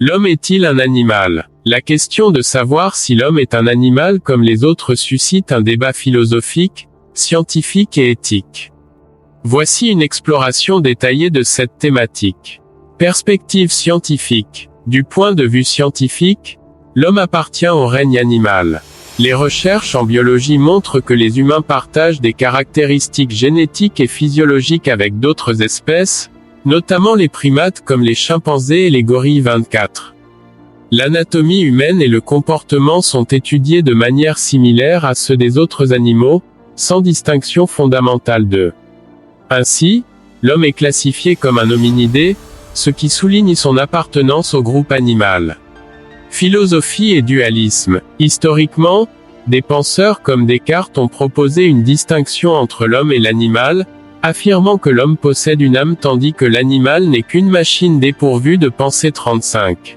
L'homme est-il un animal? La question de savoir si l'homme est un animal comme les autres suscite un débat philosophique, scientifique et éthique. Voici une exploration détaillée de cette thématique. Perspective scientifique. Du point de vue scientifique, l'homme appartient au règne animal. Les recherches en biologie montrent que les humains partagent des caractéristiques génétiques et physiologiques avec d'autres espèces, notamment les primates comme les chimpanzés et les gorilles 24. L'anatomie humaine et le comportement sont étudiés de manière similaire à ceux des autres animaux, sans distinction fondamentale d'eux. Ainsi, l'homme est classifié comme un hominidé, ce qui souligne son appartenance au groupe animal. Philosophie et dualisme. Historiquement, des penseurs comme Descartes ont proposé une distinction entre l'homme et l'animal, affirmant que l'homme possède une âme tandis que l'animal n'est qu'une machine dépourvue de pensée 35.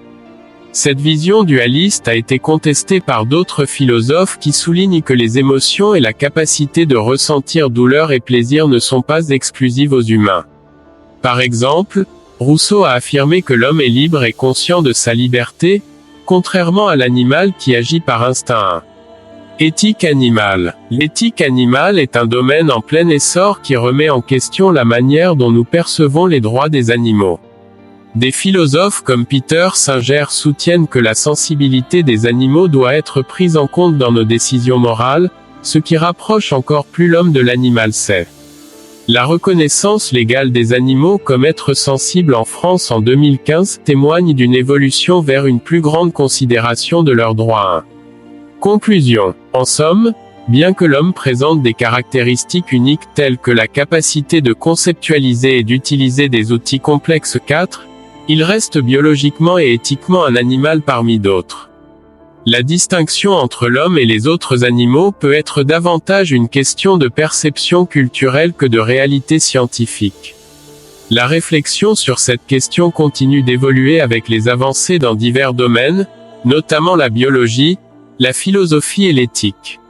Cette vision dualiste a été contestée par d'autres philosophes qui soulignent que les émotions et la capacité de ressentir douleur et plaisir ne sont pas exclusives aux humains. Par exemple, Rousseau a affirmé que l'homme est libre et conscient de sa liberté, contrairement à l'animal qui agit par instinct. Éthique animale. L'éthique animale est un domaine en plein essor qui remet en question la manière dont nous percevons les droits des animaux. Des philosophes comme Peter Singer soutiennent que la sensibilité des animaux doit être prise en compte dans nos décisions morales, ce qui rapproche encore plus l'homme de l'animal c'est. La reconnaissance légale des animaux comme êtres sensibles en France en 2015 témoigne d'une évolution vers une plus grande considération de leurs droits. Conclusion. En somme, bien que l'homme présente des caractéristiques uniques telles que la capacité de conceptualiser et d'utiliser des outils complexes 4, il reste biologiquement et éthiquement un animal parmi d'autres. La distinction entre l'homme et les autres animaux peut être davantage une question de perception culturelle que de réalité scientifique. La réflexion sur cette question continue d'évoluer avec les avancées dans divers domaines, notamment la biologie, la philosophie et l'éthique.